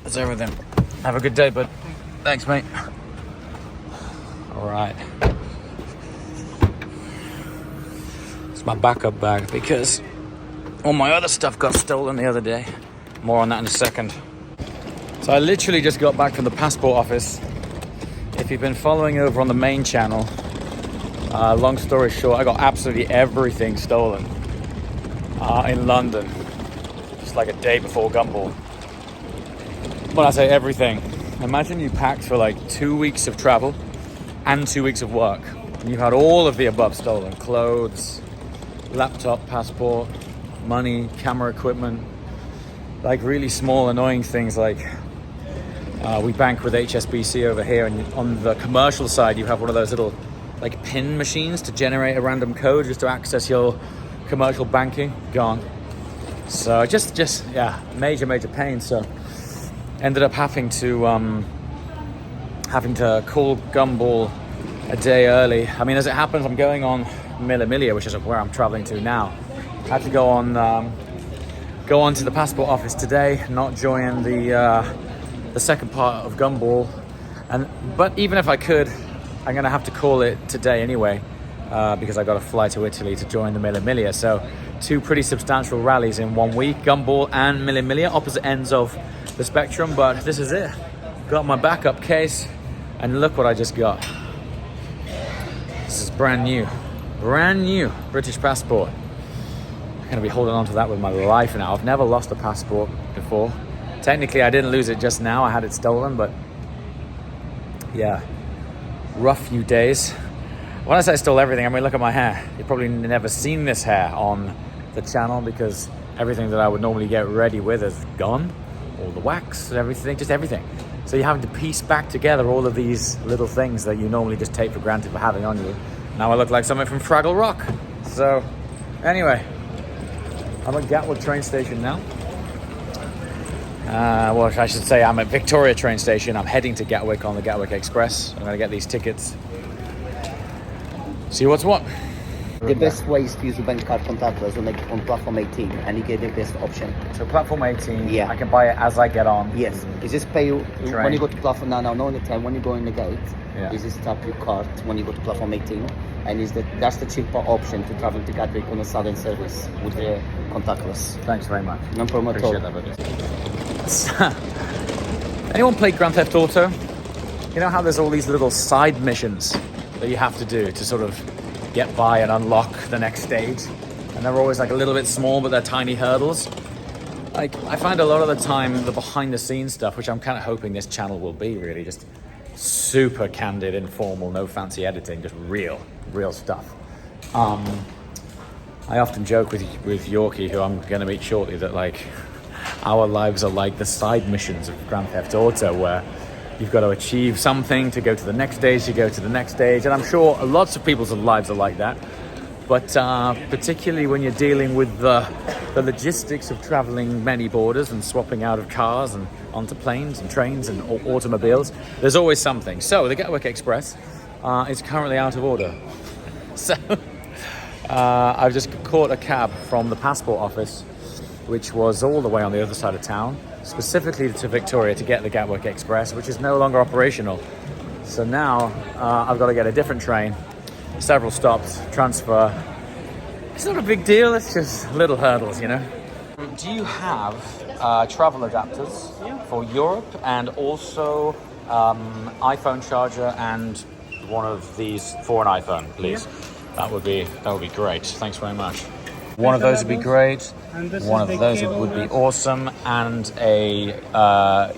That's everything. Have a good day, bud. Thanks, mate. All right. It's my backup bag because all my other stuff got stolen the other day. More on that in a second. So I literally just got back from the passport office. If you've been following over on the main channel, long story short, I got absolutely everything stolen in London, just like a day before Gumball. When I say everything, imagine you packed for like 2 weeks of travel and 2 weeks of work. And you had all of the above stolen: clothes, laptop, passport, money, camera equipment, like really small annoying things like we bank with HSBC over here, and on the commercial side you have one of those little like pin machines to generate a random code just to access your commercial banking. Gone. So just yeah, major pain. So ended up having to call Gumball a day early. I mean, as it happens, I'm going on Mille, which is where I'm traveling to now. I had to go on to the passport office today, not join the second part of Gumball. But even if I could, I'm gonna have to call it today anyway, because I got to fly to Italy to join the Mille. So 2 pretty substantial rallies in 1 week: Gumball and Mille, opposite ends of the spectrum. But this is it. Got my backup case, and look what I just got. This is brand new British passport. I'm gonna be holding on to that with my life now. I've never lost a passport before. Technically, I didn't lose it just now. I had it stolen, but yeah, rough few days. When I say I stole everything, I mean, look at my hair. You've probably never seen this hair on the channel because everything that I would normally get ready with is gone. All the wax and everything, just everything. So you're having to piece back together all of these little things that you normally just take for granted for having on you. Now I look like something from Fraggle Rock. So anyway, I'm at Gatwick train station now. Well, I should say I'm at Victoria train station. I'm heading to Gatwick on the Gatwick Express. I'm gonna get these tickets. See what's what. The best way is to use the bank card contactless on platform 18, and you get the best option. So platform 18, yeah. I can buy it as I get on. Yes, you just pay when you go to platform now, not the time when you go in the gate. Yeah. You just tap your card when you go to platform 18, and that's the cheaper option to travel to Gatwick on a Southern service with the contactless. Thanks very much. No problem at all. Appreciate that, buddy. Anyone played Grand Theft Auto? You know how there's all these little side missions that you have to do to sort of get by and unlock the next stage, and they're always like a little bit small, but they're tiny hurdles. Like, I find a lot of the time the behind the scenes stuff, which I'm kind of hoping this channel will be, really just super candid, informal, no fancy editing, just real stuff. I often joke with Yorkie, who I'm going to meet shortly, that like our lives are like the side missions of Grand Theft Auto, where you've got to achieve something to go to the next stage, and I'm sure lots of people's lives are like that. But particularly when you're dealing with the logistics of traveling many borders and swapping out of cars and onto planes and trains and automobiles, there's always something. So the Gatwick Express is currently out of order. So I've just caught a cab from the passport office, which was all the way on the other side of town, specifically to Victoria to get the Gatwick Express, which is no longer operational. So now I've got to get a different train, several stops, transfer. It's not a big deal, it's just little hurdles, you know. Do you have travel adapters for Europe, and also iPhone charger and one of these for an iPhone, please? Yeah. That would be great. Thanks very much. One of those would be great. One of those would be awesome, and a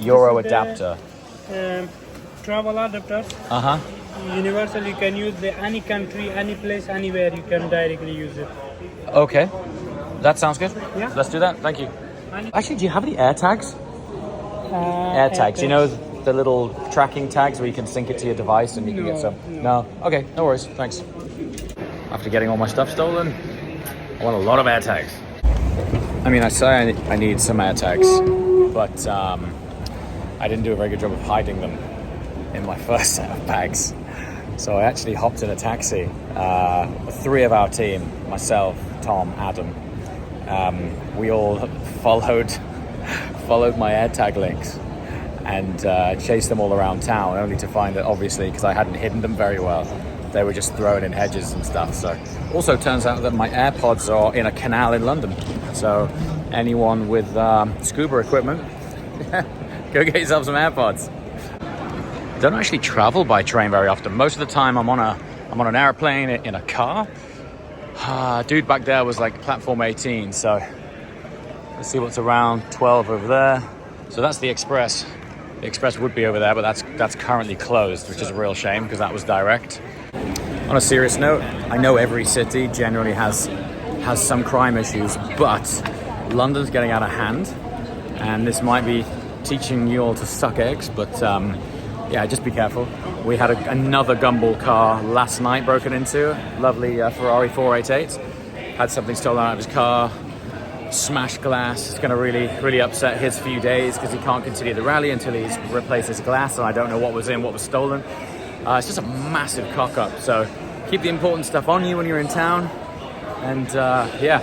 Euro adapter. Travel adapter. Universal. You can use any country, any place, anywhere. You can directly use it. Okay, that sounds good. Yeah. Let's do that. Thank you. Actually, do you have any air tags? Air tags. You know, the little tracking tags where you can sync it to your device and you can get some. No. Okay, no worries. Thanks. After getting all my stuff stolen, I want a lot of air tags. I mean, I say I need some air tags, but I didn't do a very good job of hiding them in my first set of bags. So I actually hopped in a taxi. 3 of our team, myself, Tom, Adam, we all followed my AirTag links. and chase them all around town, only to find that obviously, because I hadn't hidden them very well, they were just thrown in hedges and stuff. So also turns out that my AirPods are in a canal in London. So anyone with scuba equipment, go get yourself some AirPods. I don't actually travel by train very often. Most of the time I'm on an airplane, in a car. Dude back there was like platform 18, so let's see what's around 12 over there. So that's the Express. The Express would be over there, but that's currently closed, which is a real shame because that was direct. On a serious note, I know every city generally has some crime issues, but London's getting out of hand, and this might be teaching you all to suck eggs, but yeah, just be careful. We had another gumball car last night broken into. Lovely Ferrari 488. Had something stolen out of his car. Smashed glass. It's going to really upset his few days because he can't continue the rally until he's replaced his glass, and I don't know what was stolen. It's just a massive cock up. So keep the important stuff on you when you're in town, and yeah,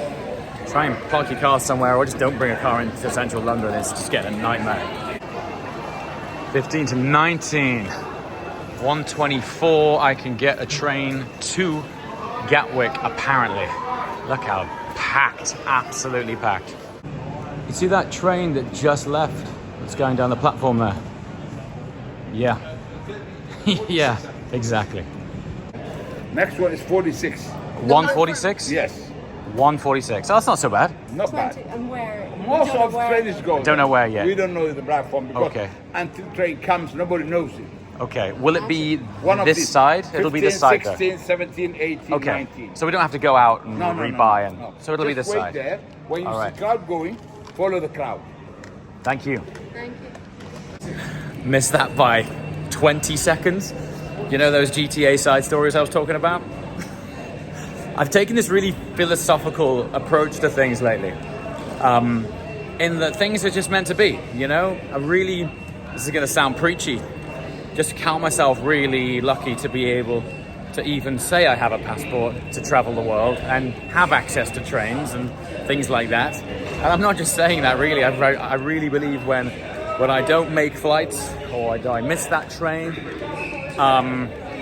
try and park your car somewhere, or just don't bring a car into central London. It's just getting a nightmare. 15 to 19. 1:24. I can get a train to Gatwick. Apparently, look how packed, absolutely packed. You see that train that just left? It's going down the platform there. Yeah. Yeah, exactly. Next one is 46. 146? Yes. 146. Oh, that's not so bad. Not 20, bad. and where? Most of the train is going. Don't know where yet. We don't know the platform because Okay. until train comes, nobody knows it. Okay. Will it be One of this these. side? It'll be this side 16, 17, 18, though. Okay. 19. So we don't have to go out and rebuy and no. so it'll be Just this wait side. there. When you All see right. crowd going, follow the crowd. Thank you. Thank you. Missed that by 20 seconds. You know those GTA side stories I was talking about? I've taken this really philosophical approach to things lately. In that things are just meant to be, you know? This is gonna sound preachy, just count myself really lucky to be able to even say I have a passport to travel the world and have access to trains and things like that. And I'm not just saying that really, I really believe when I don't make flights or I miss that train,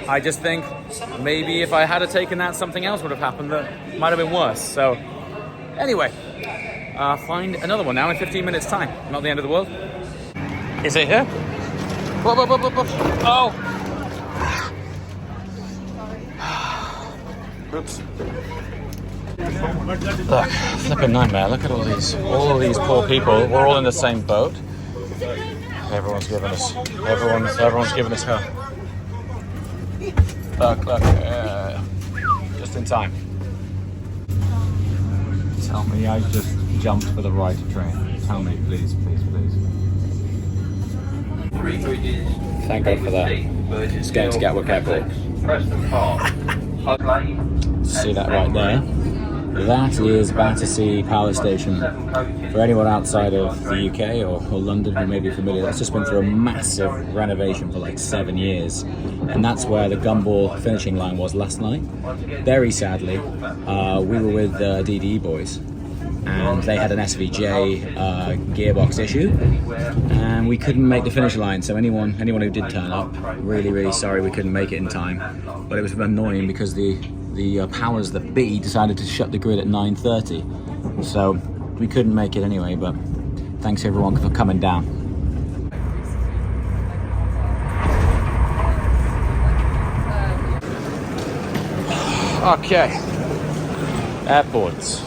I just think maybe if I had taken that, something else would have happened that might have been worse. So anyway, find another one now in 15 minutes time. Not the end of the world. Is it here? Whoa, whoa, whoa, whoa, whoa. Oh! Oops. Look, flipping nightmare. Look at all these poor people. We're all in the same boat. Everyone's giving us hell. Look, just in time. Tell me I just jumped for the right train. Tell me, please, please, please. Thank God for that. It's going to Gatwick Airport. See that right there? That is Battersea Power Station. For anyone outside of the UK or London who may be familiar, that's just been through a massive renovation for like 7 years. And that's where the gumball finishing line was last night. Very sadly, we were with DDE boys and they had an SVJ gearbox issue and we couldn't make the finish line. So anyone who did turn up, really sorry we couldn't make it in time. But it was annoying because the powers that be decided to shut the grid at 9:30, so we couldn't make it anyway, but thanks everyone for coming down. Okay, airports.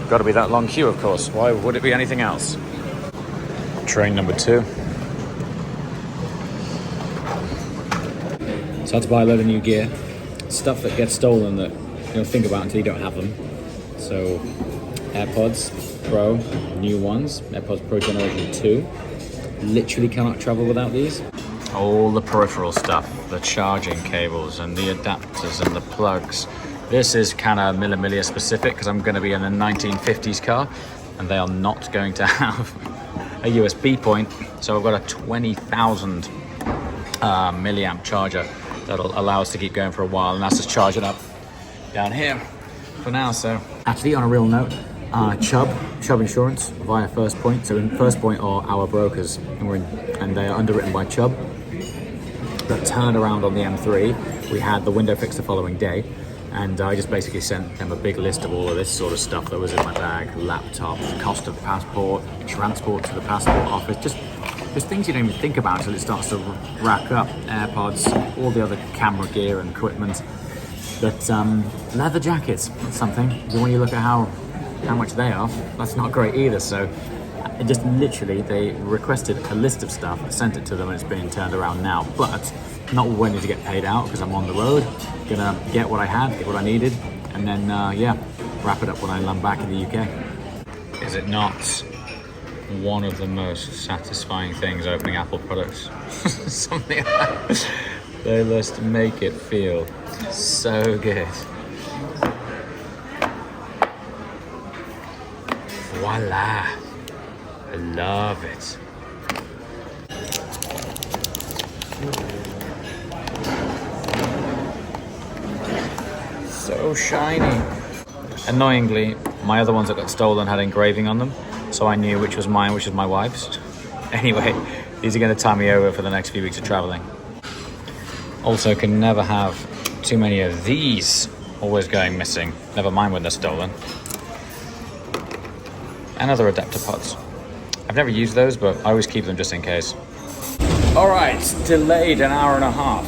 Got to be that long queue, of course. Why would it be anything else? Train number 2. So I had to buy a load of new gear. Stuff that gets stolen that you don't think about until you don't have them. So AirPods Pro, new ones, AirPods Pro Generation 2. Literally cannot travel without these. All the peripheral stuff, the charging cables and the adapters and the plugs. This is kind of millimillia specific because I'm going to be in a 1950s car and they are not going to have a USB point. So I've got a 20,000 milliamp charger that'll allow us to keep going for a while, and that's just charging up down here for now. So actually, on a real note, Chubb Insurance via First Point. So in First Point are our brokers, and they are underwritten by Chubb. That turned around on the M3. We had the window fixed the following day, and I just basically sent them a big list of all of this sort of stuff that was in my bag: laptop, cost of the passport, transport to the passport office, just things you don't even think about until it starts to rack up. AirPods, all the other camera gear and equipment. But leather jackets, that's something. When you look at how much they are, that's not great either. So it just literally, they requested a list of stuff, I sent it to them, and it's being turned around now. But not waiting to get paid out because I'm on the road. Gonna get what I had, get what I needed, and then wrap it up when I land back in the UK. Is it not one of the most satisfying things opening Apple products? Something like that. They just make it feel so good. Voila! I love it. So shiny. Annoyingly, my other ones that got stolen had engraving on them, so I knew which was mine, which was my wife's. Anyway, these are going to tie me over for the next few weeks of traveling. Also, can never have too many of these always going missing. Never mind when they're stolen. And other adapter pods. I've never used those, but I always keep them just in case. All right, delayed an hour and a half.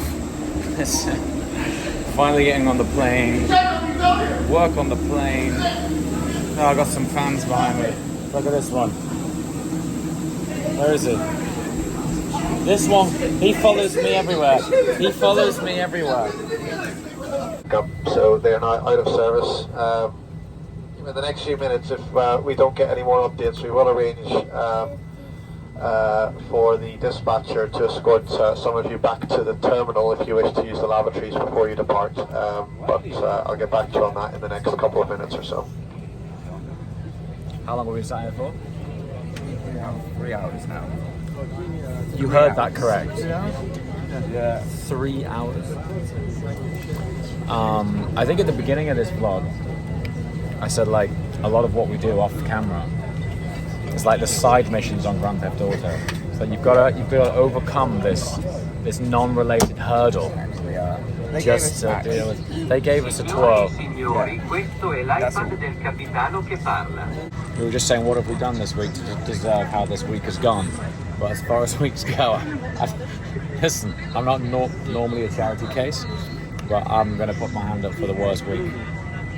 Finally getting on the plane. Work on the plane. Oh, I got some fans behind me. Look at this one. Where is he? This one, he follows me everywhere. He follows me everywhere. So they're now out of service. In the next few minutes, if we don't get any more updates, we will arrange for the dispatcher to escort some of you back to the terminal if you wish to use the lavatories before you depart. But I'll get back to you on that in the next couple of minutes or so. How long were we sat here for? 3 hours now. You heard that correct. Yeah. 3 hours. I think at the beginning of this vlog, I said like a lot of what we do off camera is like the side missions on Grand Theft Auto. So you've got to overcome this non-related hurdle just to deal with. They gave us a twirl. We were just saying, what have we done this week to deserve how this week has gone? But as far as weeks go, listen, I'm not normally a charity case, but I'm going to put my hand up for the worst week.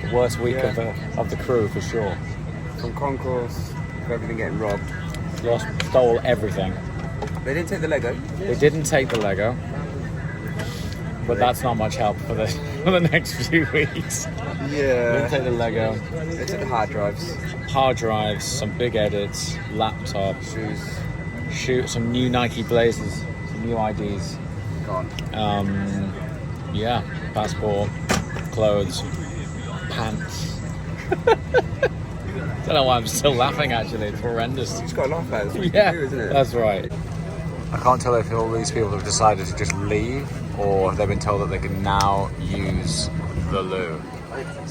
The worst week of the crew, for sure. From concourse, for everything getting robbed. Lost, stole everything. They didn't take the Lego. They didn't take the Lego. But that's not much help for the next few weeks. Yeah. They didn't take the Lego. They took the hard drives. Hard drives, some big edits, laptop, shoes, some new Nike Blazers, some new IDs. Gone. Yeah, passport, clothes, pants. Don't know why I'm still laughing. Actually, it's horrendous. You just got to laugh at it. That's what you Yeah, do, isn't it? that's right. I can't tell if all these people have decided to just leave or they've been told that they can now use the loo.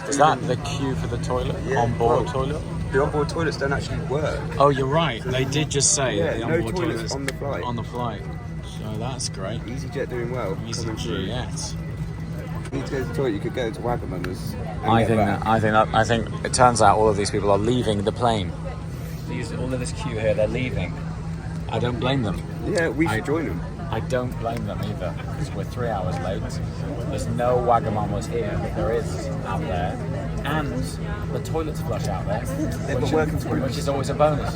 Is that the queue for the toilet? Yeah, On-board toilet? The onboard toilets don't actually work. Oh, you're right. They did just say that the no onboard toilet toilets is on the flight. On the flight. So that's great. EasyJet doing well. EasyJet. You need to go to the toilet, you could go to Wagamama's. I think it turns out all of these people are leaving the plane. All of this queue here, they're leaving. I don't blame them. Yeah, we should join them. I don't blame them either, because we're 3 hours late. There's no Wagamama's here, but there is out there. And the toilets flush out there. They've got working toilets. Which is always a bonus.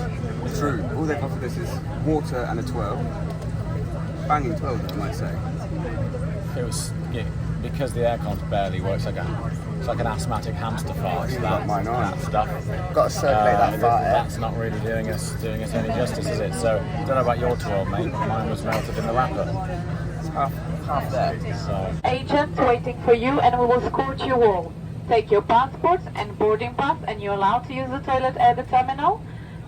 True. All they've offered us is water and a 12. Banging 12, I might say. It was, because the aircon barely works, it's like an asthmatic hamster fart. That stuff. Got to circulate that fart air. That's not really doing us any justice, is it? So, I don't know about your 12, mate. Mine was melted in the wrapper. It's half there. So. Agents waiting for you, and we will escort you all. Take your passports and boarding pass, and you're allowed to use the toilet at the terminal.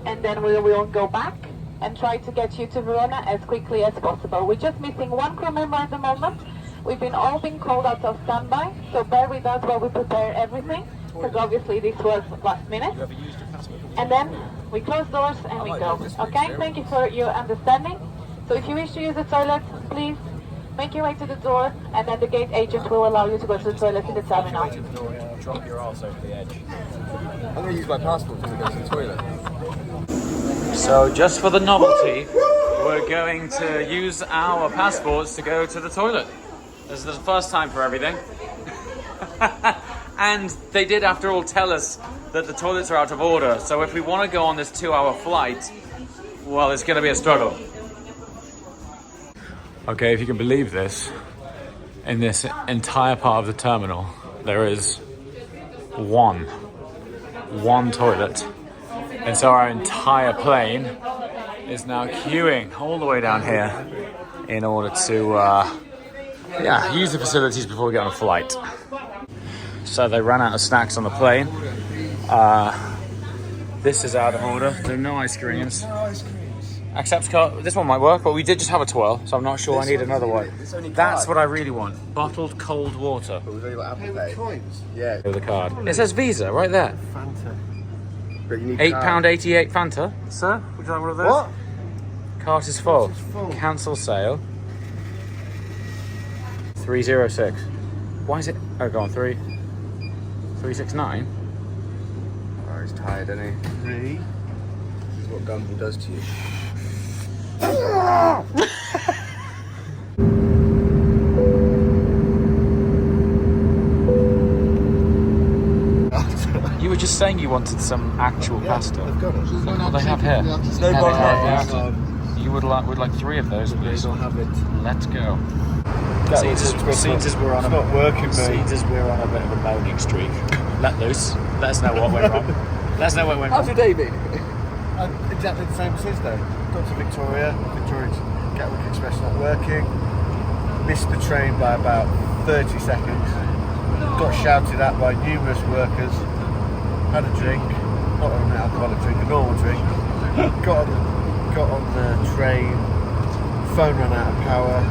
And then we will go back and try to get you to Verona as quickly as possible. We're just missing one crew member at the moment, We've all been called out of standby, so bear with us while we prepare everything, because obviously this was last minute. And then we close doors and we go. Okay, thank you for your understanding. So if you wish to use the toilet, please make your way to the door, and then the gate agent will allow you to go to the toilet in the terminal. Drop your arse over the edge. I'm going to use my passport to go to the toilet. So just for the novelty, we're going to use our passports to go to the toilet. This is the first time for everything. And they did, after all, tell us that the toilets are out of order. So if we want to go on this 2-hour flight, well, it's going to be a struggle. Okay, if you can believe this, in this entire part of the terminal, there is one toilet. And so our entire plane is now queuing all the way down here in order to use the facilities before we get on a flight. So they ran out of snacks on the plane. This is out of order. There are no ice creams. Accepts card. This one might work, but we did just have a twirl, so I'm not sure I need another one. That's what I really want. Bottled cold water. But we've only got Apple Pay. Coins? Yeah. With the card. It says Visa right there. Fanta. But you need £8.88 Fanta. Sir, would you like one of those? What? Cart is full. Cancel sale. 306. Why is it? Oh, go on. 369. Oh, he's tired, isn't he? 3. This is what Gumball does to you. You were just saying you wanted some actual pasta. I've got it. Look what they have here. No bottom. You would like 3 of those, please. I'll have it. Let's go. Seems as we're on a bit of a moaning streak. Let loose. Let us know what went wrong. Let us know what went wrong. How's your day been? Exactly the same as his day. Got to Victoria Gatwick Express not working. Missed the train by about 30 seconds. Got shouted at by numerous workers. Had a drink, not an alcoholic drink, a normal drink. Got on the train. Phone ran out of power.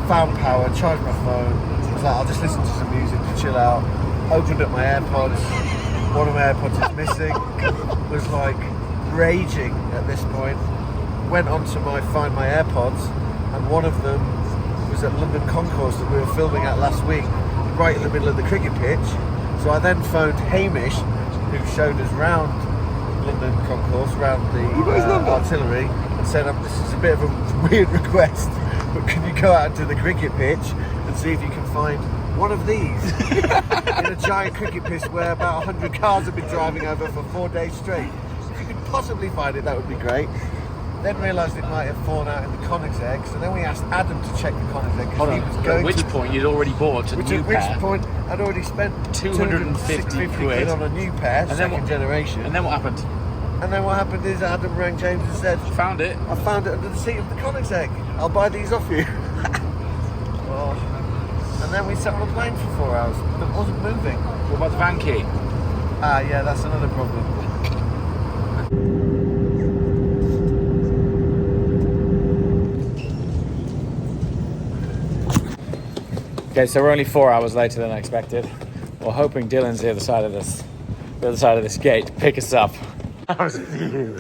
Found power, charged my phone. I was like, I'll just listen to some music to chill out. Opened up my AirPods. One of my AirPods is missing. Was like raging at this point. Went on to find my AirPods, and one of them was at London Concourse that we were filming at last week, right in the middle of the cricket pitch. So I then phoned Hamish, who showed us round London Concourse, round the artillery, and said, this is a bit of a weird request, but can you go out to the cricket pitch and see if you can find one of these in a giant cricket pitch where about 100 cars have been driving over for 4 days straight. If you could possibly find it, that would be great. Then realised it might have fallen out in the Koenigsegg, so then we asked Adam to check the Koenigsegg because he was going At which point you'd already bought a new pair. At which point I'd already spent 250 quid on a new pair, second generation. And then what happened? And then what happened is Adam rang James and said, Found it. I found it under the seat of the Koenigsegg. I'll buy these off you. And then we sat on a plane for 4 hours that wasn't moving. What about the van key? Yeah, that's another problem. Okay, so we're only 4 hours later than expected. We're hoping Dylan's the other side of this gate to pick us up. How's it feeling?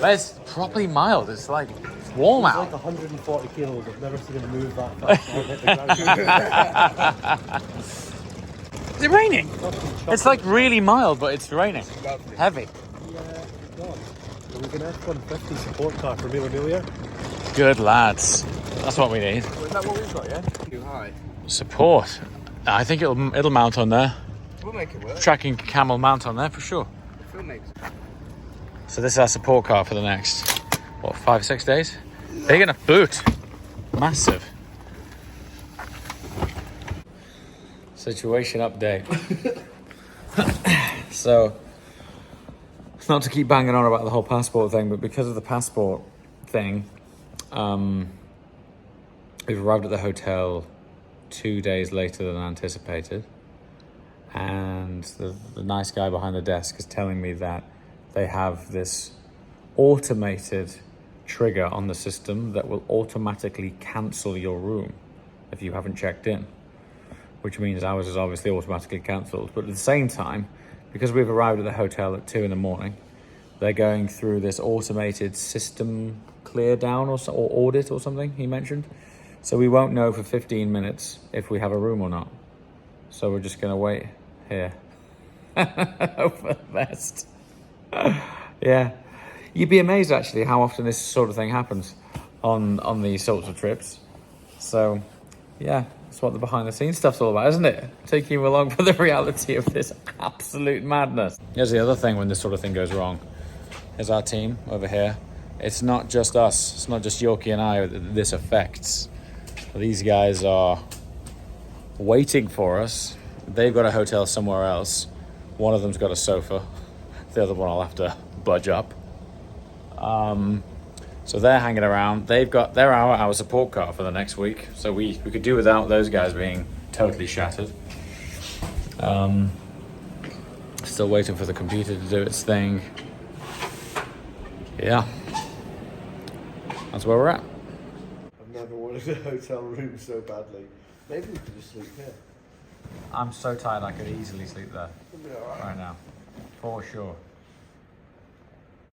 It's properly mild. It's like warm out. It's like 140 kilos. I've never seen him move that fast. Is it raining? It's like really mild, but it's raining. Heavy. Yeah, God. Are we going to F-150 support car for Mila Amelia? Good lads. That's what we need. Is that what we've got, yeah? Too high. Support. I think it'll mount on there. We'll make it work. Tracking camel mount on there for sure. So this is our support car for the next, 5-6 days? Big enough boot. Massive. Situation update. So, not to keep banging on about the whole passport thing, but because of the passport thing, we've arrived at the hotel 2 days later than anticipated. And the nice guy behind the desk is telling me that they have this automated trigger on the system that will automatically cancel your room if you haven't checked in, which means ours is obviously automatically cancelled. But at the same time, because we've arrived at the hotel at 2 in the morning, they're going through this automated system clear down or audit or something he mentioned. So we won't know for 15 minutes if we have a room or not. So we're just gonna wait here. Hope for the best. Yeah. You'd be amazed actually how often this sort of thing happens on these sorts of trips. So yeah, that's what the behind the scenes stuff's all about, isn't it? Taking you along for the reality of this absolute madness. Here's the other thing when this sort of thing goes wrong. Here's our team over here. It's not just us, it's not just Yorkie and I that this affects. These guys are waiting for us. They've got a hotel somewhere else. One of them's got a sofa. The other one I'll have to budge up. So they're hanging around. They're our support car for the next week. So we could do without those guys being totally shattered. Still waiting for the computer to do its thing. Yeah. That's where we're at. I've never wanted a hotel room so badly. Maybe we could just sleep here. I'm so tired I could easily sleep there It'll be all right. right now. For sure.